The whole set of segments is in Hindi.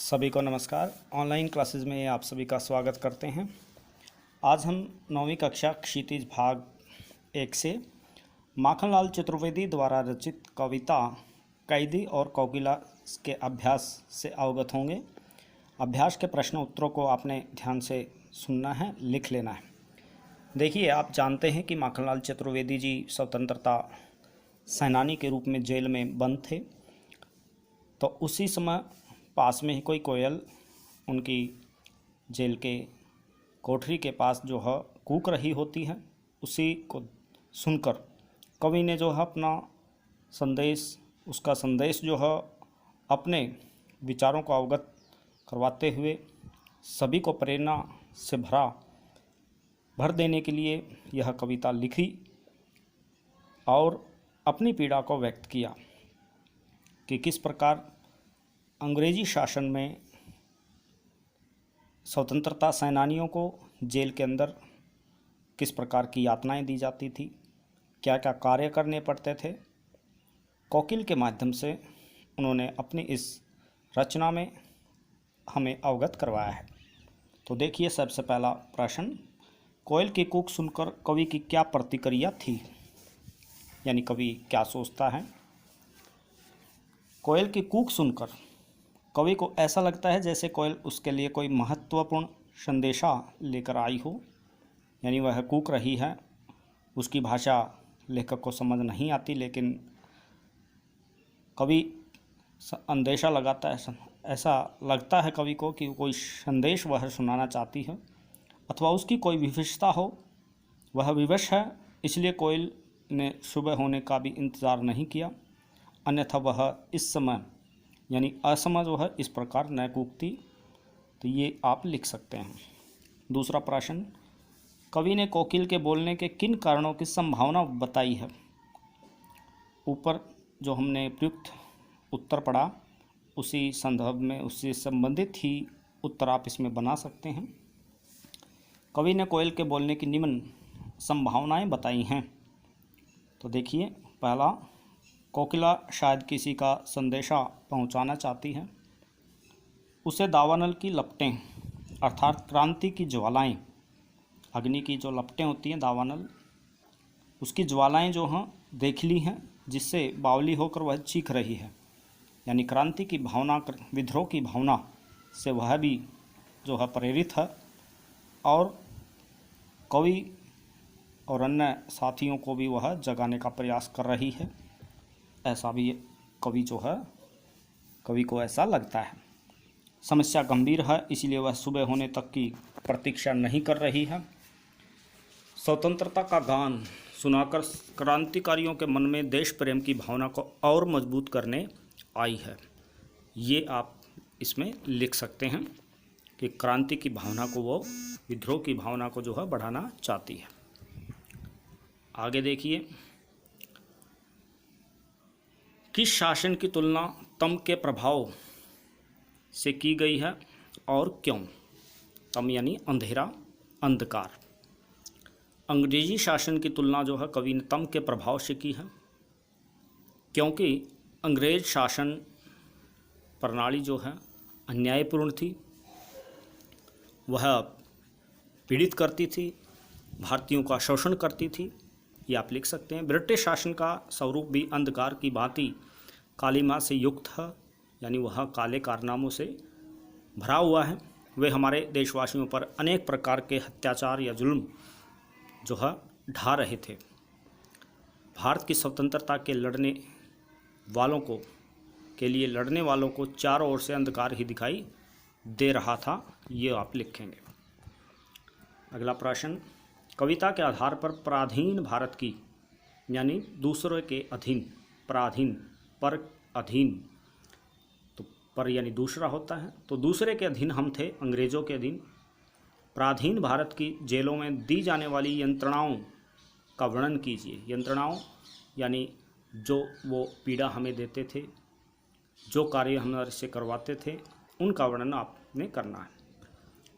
सभी को नमस्कार। ऑनलाइन क्लासेस में आप सभी का स्वागत करते हैं। आज हम 9वीं कक्षा क्षितिज भाग 1 से माखनलाल चतुर्वेदी द्वारा रचित कविता कैदी और कोकिला के अभ्यास से अवगत होंगे। अभ्यास के प्रश्न उत्तरों को आपने ध्यान से सुनना है, लिख लेना है। देखिए, आप जानते हैं कि माखनलाल चतुर्वेदी जी स्वतंत्रता सेनानी के रूप में जेल में बंद थे। तो उसी समय पास में ही कोई कोयल उनकी जेल के कोठरी के पास जो है कूक रही होती है। उसी को सुनकर कवि ने जो है अपना उसका संदेश जो है अपने विचारों को अवगत करवाते हुए सभी को प्रेरणा से भर देने के लिए यह कविता लिखी और अपनी पीड़ा को व्यक्त किया कि किस प्रकार अंग्रेजी शासन में स्वतंत्रता सेनानियों को जेल के अंदर किस प्रकार की यातनाएं दी जाती थी, क्या क्या कार्य करने पड़ते थे। कोकिल के माध्यम से उन्होंने अपनी इस रचना में हमें अवगत करवाया है। तो देखिए, सबसे पहला प्रश्न, कोयल की कूक सुनकर कवि की क्या प्रतिक्रिया थी, यानी कवि क्या सोचता है। कोयल की कूक सुनकर कवि को ऐसा लगता है जैसे कोयल उसके लिए कोई महत्वपूर्ण संदेशा लेकर आई हो, यानी वह कूक रही है। उसकी भाषा लेखक को समझ नहीं आती, लेकिन कवि अंदेशा लगाता है, ऐसा लगता है कवि को कि कोई संदेश वह सुनाना चाहती है अथवा उसकी कोई विवशता हो, वह विवश है। इसलिए कोयल ने सुबह होने का भी इंतज़ार नहीं किया, अन्यथा वह इस समय यानी असमय जो है इस प्रकार न कूकती। तो ये आप लिख सकते हैं। दूसरा प्रश्न, कवि ने कोकिल के बोलने के किन कारणों की संभावना बताई है। ऊपर जो हमने प्रयुक्त उत्तर पढ़ा उसी संदर्भ में उससे संबंधित ही उत्तर आप इसमें बना सकते हैं। कवि ने कोयल के बोलने की निम्न संभावनाएं बताई हैं। तो देखिए, पहला, कोकिला शायद किसी का संदेशा पहुंचाना चाहती है। उसे दावानल की लपटें अर्थात क्रांति की ज्वालाएं, अग्नि की जो लपटें होती हैं दावानल, उसकी ज्वालाएं जो हैं देख ली हैं, जिससे बावली होकर वह चीख रही है। यानी क्रांति की भावना, विद्रोह की भावना से वह भी जो है प्रेरित है और कवि और अन्य साथियों को भी वह जगाने का प्रयास कर रही है। ऐसा भी कवि को ऐसा लगता है। समस्या गंभीर है, इसलिए वह सुबह होने तक की प्रतीक्षा नहीं कर रही है। स्वतंत्रता का गान सुनाकर क्रांतिकारियों के मन में देश प्रेम की भावना को और मजबूत करने आई है। ये आप इसमें लिख सकते हैं कि क्रांति की भावना को, वो विद्रोह की भावना को जो है बढ़ाना चाहती है। आगे देखिए, किस शासन की तुलना तम के प्रभाव से की गई है और क्यों। तम यानी अंधेरा, अंधकार। अंग्रेजी शासन की तुलना जो है कवि ने तम के प्रभाव से की है, क्योंकि अंग्रेज शासन प्रणाली जो है अन्यायपूर्ण थी। वह पीड़ित करती थी, भारतीयों का शोषण करती थी। ये आप लिख सकते हैं। ब्रिटिश शासन का स्वरूप भी अंधकार की भांति कालिमा से युक्त है, यानी वह काले कारनामों से भरा हुआ है। वे हमारे देशवासियों पर अनेक प्रकार के अत्याचार या जुल्म जो है ढा रहे थे। भारत की स्वतंत्रता के लिए लड़ने वालों को चारों ओर से अंधकार ही दिखाई दे रहा था। ये आप लिखेंगे। अगला प्रश्न, कविता के आधार पर पराधीन भारत की, यानी दूसरे के अधीन, पराधीन पर अधीन, तो पर यानी दूसरा होता है, तो दूसरे के अधीन हम थे, अंग्रेज़ों के अधीन। पराधीन भारत की जेलों में दी जाने वाली यंत्रणाओं का वर्णन कीजिए। यंत्रणाओं यानी जो वो पीड़ा हमें देते थे, जो कार्य हमारे से करवाते थे, उनका वर्णन आपने करना है।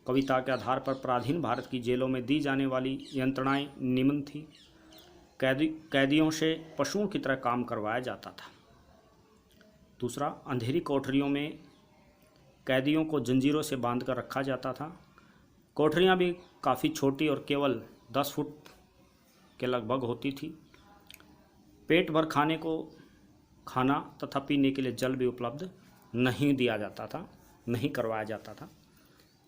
कविता के आधार पर पराधीन भारत की जेलों में दी जाने वाली यंत्रणाएं निम्न थी। कैदियों से पशुओं की तरह काम करवाया जाता था। दूसरा, अंधेरी कोठरियों में कैदियों को जंजीरों से बांध कर रखा जाता था। कोठरियाँ भी काफ़ी छोटी और केवल 10 फुट के लगभग होती थी। पेट भर खाना तथा पीने के लिए जल भी उपलब्ध नहीं दिया जाता था, नहीं करवाया जाता था।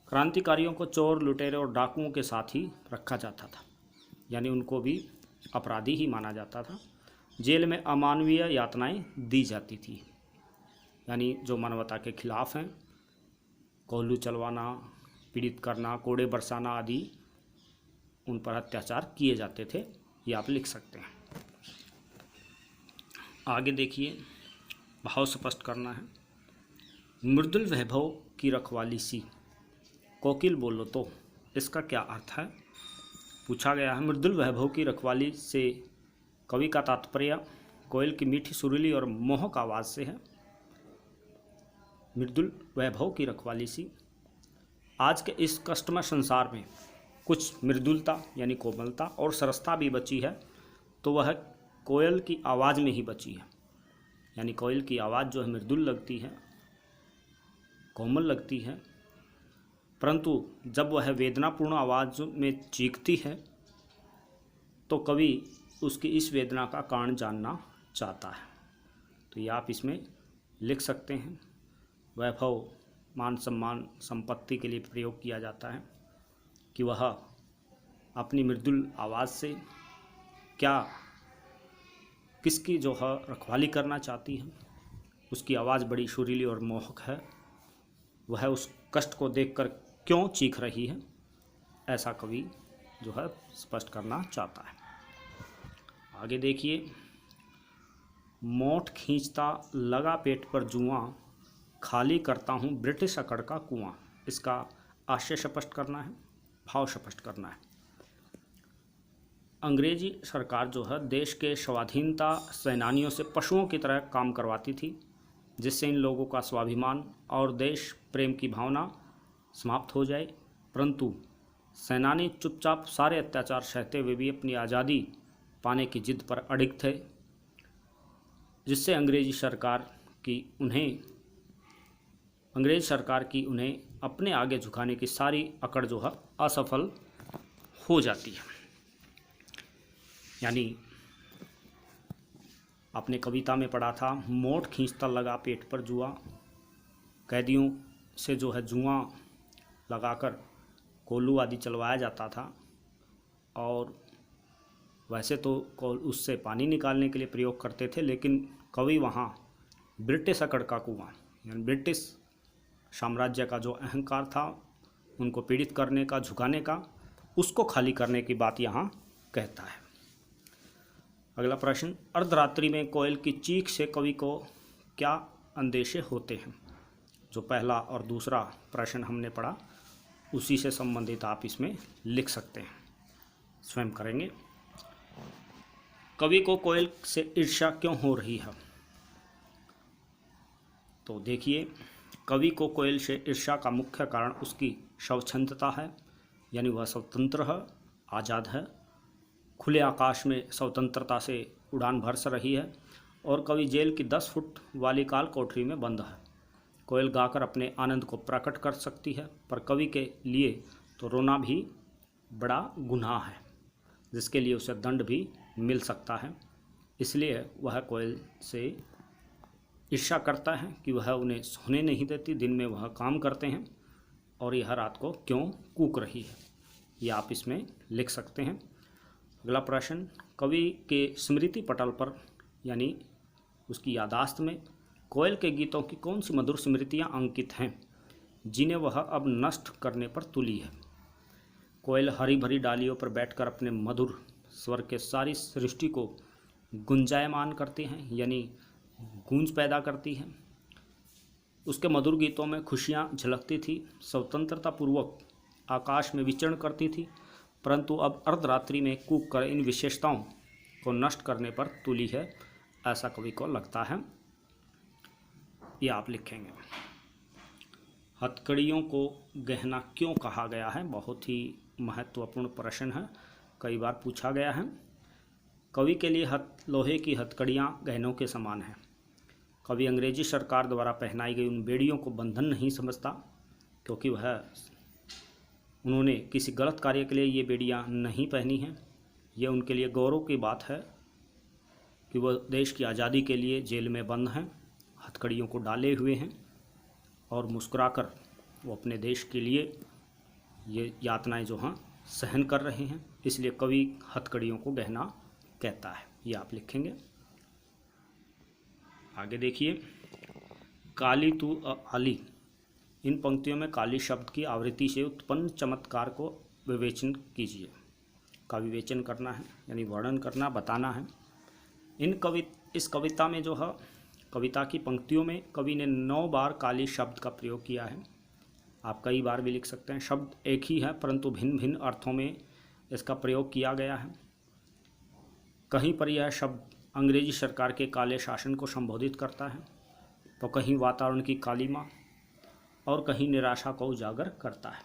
क्रांतिकारियों को चोर, लुटेरे और डाकुओं के साथ ही रखा जाता था, यानी उनको भी अपराधी ही माना जाता था। जेल में अमानवीय यातनाएं दी जाती थी, यानी जो मानवता के खिलाफ हैं, कोल्हू चलवाना, पीड़ित करना, कोड़े बरसाना आदि, उन पर अत्याचार किए जाते थे। ये आप लिख सकते हैं। आगे देखिए, भाव स्पष्ट करना है। मृदुल वैभव की रखवाली सी, कोकिल बोलो तो, इसका क्या अर्थ है? पूछा गया है। मृदुल वैभव की रखवाली से कवि का तात्पर्य कोयल की मीठी सुरीली और मोहक आवाज़ से है। मृदुल वैभव की रखवाली सी, आज के इस कष्टमय संसार में कुछ मृदुलता यानी कोमलता और सरसता भी बची है, तो वह कोयल की आवाज़ में ही बची है। यानी कोयल की आवाज़ जो है मृदुल लगती है, कोमल लगती है, परंतु जब वह वेदनापूर्ण आवाज़ में चीखती है तो कवि उसकी इस वेदना का कारण जानना चाहता है। तो ये आप इसमें लिख सकते हैं। वैभव मान सम्मान संपत्ति के लिए प्रयोग किया जाता है कि वह अपनी मृदुल आवाज़ से क्या किसकी जो है रखवाली करना चाहती है। उसकी आवाज़ बड़ी सुरीली और मोहक है, वह उस कष्ट को देखकर क्यों चीख रही है, ऐसा कवि जो है स्पष्ट करना चाहता है। आगे देखिए, मोठ खींचता लगा पेट पर जुआं, खाली करता हूँ ब्रिटिश अकड़ का कुआं। इसका आशय स्पष्ट करना है, भाव स्पष्ट करना है। अंग्रेजी सरकार जो है देश के स्वाधीनता सेनानियों से पशुओं की तरह काम करवाती थी, जिससे इन लोगों का स्वाभिमान और देश प्रेम की भावना समाप्त हो जाए। परंतु सेनानी चुपचाप सारे अत्याचार सहते हुए भी अपनी आज़ादी पाने की जिद पर अडिग थे, जिससे अंग्रेज सरकार की उन्हें अपने आगे झुकाने की सारी अकड़ जो है असफल हो जाती है। यानी आपने कविता में पढ़ा था, मोठ खींचता लगा पेट पर जुआ, कैदियों से जो है जुआ लगाकर कोल्हू आदि चलवाया जाता था, और वैसे तो उससे पानी निकालने के लिए प्रयोग करते थे, लेकिन कवि वहाँ ब्रिटिश अकड़ का कुआं, यानी ब्रिटिश साम्राज्य का जो अहंकार था उनको पीड़ित करने का, झुकाने का, उसको खाली करने की बात यहाँ कहता है। अगला प्रश्न, अर्धरात्रि में कोयल की चीख से कवि को क्या अंदेशे होते हैं? जो पहला और दूसरा प्रश्न हमने पढ़ा उसी से संबंधित आप इसमें लिख सकते हैं, स्वयं करेंगे। कवि को कोयल से ईर्ष्या क्यों हो रही है? तो देखिए, कवि को कोयल से ईर्ष्या का मुख्य कारण उसकी स्वच्छंदता है, यानी वह स्वतंत्र है, आज़ाद है, खुले आकाश में स्वतंत्रता से उड़ान भर रही है, और कवि जेल की 10 फुट वाली काल कोठरी में बंद है। कोयल गाकर अपने आनंद को प्रकट कर सकती है, पर कवि के लिए तो रोना भी बड़ा गुनाह है, जिसके लिए उसे दंड भी मिल सकता है। इसलिए वह कोयल से ईर्ष्या करता है कि वह उन्हें सोने नहीं देती, दिन में वह काम करते हैं, और यह रात को क्यों कूक रही है, ये आप इसमें लिख सकते हैं। अगला प्रश्न, कवि के स्मृति पटल पर यानी उसकी यादाश्त में कोयल के गीतों की कौन सी मधुर स्मृतियाँ अंकित हैं जिन्हें वह अब नष्ट करने पर तुली है? कोयल हरी भरी डालियों पर बैठकर अपने मधुर स्वर के सारी सृष्टि को गुंजायमान करती हैं, यानी गूंज पैदा करती हैं। उसके मधुर गीतों में खुशियाँ झलकती थी, स्वतंत्रता पूर्वक आकाश में विचरण करती थी, परंतु अब अर्धरात्रि में कूक कर इन विशेषताओं को नष्ट करने पर तुली है, ऐसा कवि को लगता है। ये आप लिखेंगे। हथकड़ियों को गहना क्यों कहा गया है? बहुत ही महत्वपूर्ण प्रश्न है, कई बार पूछा गया है। कवि के लिए लोहे की हथकड़ियाँ गहनों के समान हैं। कवि अंग्रेजी सरकार द्वारा पहनाई गई उन बेड़ियों को बंधन नहीं समझता, क्योंकि उन्होंने किसी गलत कार्य के लिए ये बेड़ियाँ नहीं पहनी हैं। ये उनके लिए गौरव की बात है कि वह देश की आज़ादी के लिए जेल में बंद हैं, हथकड़ियों को डाले हुए हैं और मुस्कुराकर वो अपने देश के लिए ये यातनाएं जो हैं सहन कर रहे हैं। इसलिए कवि हथकड़ियों को गहना कहता है। ये आप लिखेंगे। आगे देखिए, काली तू आली। इन पंक्तियों में काली शब्द की आवृत्ति से उत्पन्न चमत्कार को विवेचन कीजिए। का विवेचन करना है, यानी वर्णन करना, बताना है। इस कविता में जो है, कविता की पंक्तियों में कवि ने 9 बार काली शब्द का प्रयोग किया है। आप कई बार भी लिख सकते हैं। शब्द एक ही है परंतु भिन्न भिन्न अर्थों में इसका प्रयोग किया गया है। कहीं पर यह शब्द अंग्रेजी सरकार के काले शासन को संबोधित करता है, तो कहीं वातावरण की कालिमा और कहीं निराशा को उजागर करता है।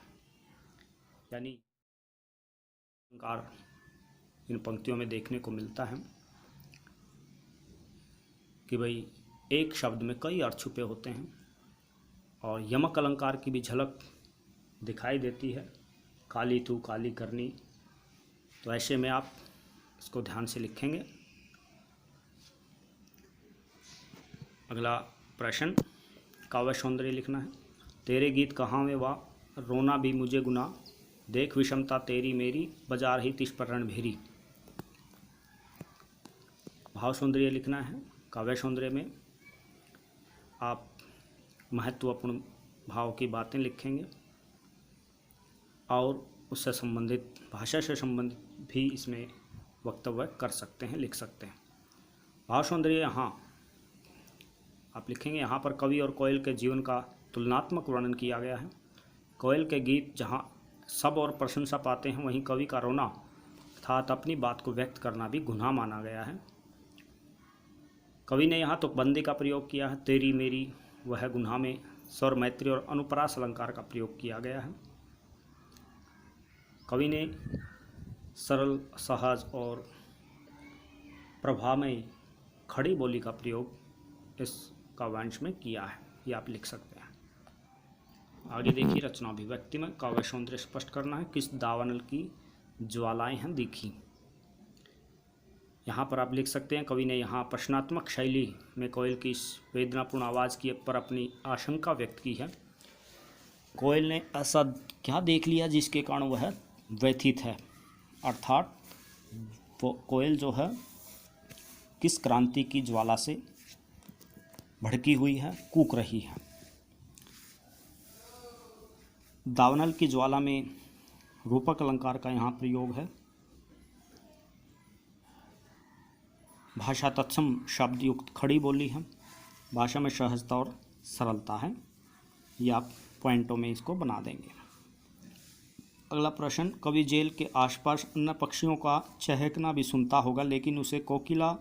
यानी अलंकार इन पंक्तियों में देखने को मिलता है कि भाई एक शब्द में कई अर्थ छुपे होते हैं और यमक अलंकार की भी झलक दिखाई देती है। काली तू काली करनी, तो ऐसे में आप इसको ध्यान से लिखेंगे। अगला प्रश्न, काव्य सौंदर्य लिखना है। तेरे गीत कहाँ में वा, रोना भी मुझे गुना, देख विषमता तेरी मेरी, बजा रही तिस पर रणभेरी। भाव सौंदर्य लिखना है। काव्य सौंदर्य में आप महत्वपूर्ण भाव की बातें लिखेंगे और उससे संबंधित, भाषा से संबंधित भी इसमें वक्तव्य कर सकते हैं, लिख सकते हैं। भाव सौंदर्य यहाँ आप लिखेंगे। यहाँ पर कवि और कोयल के जीवन का तुलनात्मक वर्णन किया गया है। कोयल के गीत जहाँ सब और प्रशंसा पाते हैं, वहीं कवि का रोना अर्थात अपनी बात को व्यक्त करना भी गुनाह माना गया है। कवि ने यहाँ तो बंदे का प्रयोग किया है, तेरी मेरी, वह गुनाह में स्वर मैत्री और अनुप्रास अलंकार का प्रयोग किया गया है। कवि ने सरल, सहज और प्रभामय खड़ी बोली का प्रयोग इस काव्यांश में किया है। ये आप लिख सकते हैं। आगे देखिए, रचना अभिव्यक्ति में काव्य सौंदर्य स्पष्ट करना है। किस दावानल की ज्वालाएं हैं दिखी। यहाँ पर आप लिख सकते हैं, कवि ने यहाँ प्रश्नात्मक शैली में कोयल की इस वेदनापूर्ण आवाज़ की पर अपनी आशंका व्यक्त की है। कोयल ने ऐसा क्या देख लिया जिसके कारण वह व्यथित है, अर्थात वो कोयल जो है किस क्रांति की ज्वाला से भड़की हुई है, कूक रही है। दावानल की ज्वाला में रूपक अलंकार का यहाँ प्रयोग है। भाषा तत्सम शब्द युक्त खड़ी बोली है। भाषा में सहजता और सरलता है। ये आप पॉइंटों में इसको बना देंगे। अगला प्रश्न, कवि जेल के आसपास अन्य पक्षियों का चहकना भी सुनता होगा, लेकिन उसे कोकिला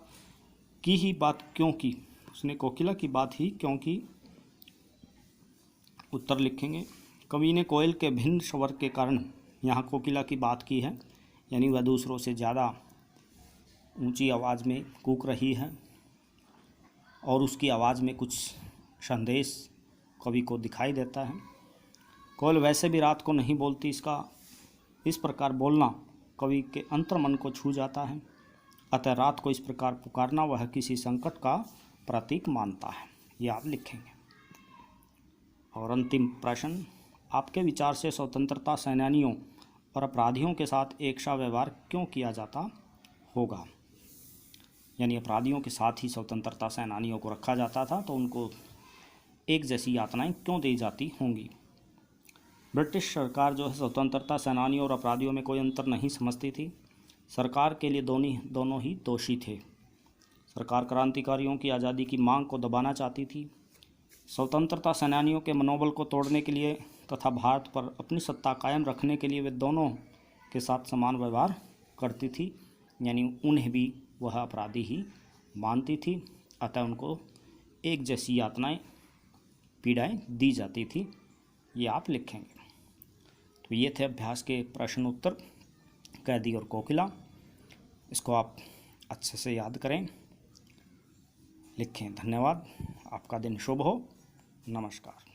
की ही बात क्यों की। उसने कोकिला की बात ही क्यों की। उत्तर लिखेंगे। कवि ने कोयल के भिन्न स्वर के कारण यहाँ कोकिला की बात की है, यानी वह दूसरों से ज़्यादा ऊंची आवाज़ में कूक रही है और उसकी आवाज़ में कुछ संदेश कवि को दिखाई देता है। कोयल वैसे भी रात को नहीं बोलती, इसका इस प्रकार बोलना कवि के अंतर्मन को छू जाता है। अतः रात को इस प्रकार पुकारना वह किसी संकट का प्रतीक मानता है। ये आप लिखेंगे। और अंतिम प्रश्न, आपके विचार से स्वतंत्रता सेनानियों और अपराधियों के साथ एक सा व्यवहार क्यों किया जाता होगा। यानी अपराधियों के साथ ही स्वतंत्रता सेनानियों को रखा जाता था, तो उनको एक जैसी यातनाएं क्यों दी जाती होंगी। ब्रिटिश सरकार जो है स्वतंत्रता सेनानियों और अपराधियों में कोई अंतर नहीं समझती थी। सरकार के लिए दोनों ही दोषी थे। सरकार क्रांतिकारियों की आज़ादी की मांग को दबाना चाहती थी। स्वतंत्रता सेनानियों के मनोबल को तोड़ने के लिए तथा भारत पर अपनी सत्ता कायम रखने के लिए वे दोनों के साथ समान व्यवहार करती थी, यानी उन्हें भी वह अपराधी ही मानती थी। अतः उनको एक जैसी यातनाएं, पीड़ाएं दी जाती थी। ये आप लिखेंगे। तो ये थे अभ्यास के प्रश्न उत्तर, कैदी और कोकिला। इसको आप अच्छे से याद करें, लिखें। धन्यवाद। आपका दिन शुभ हो। नमस्कार।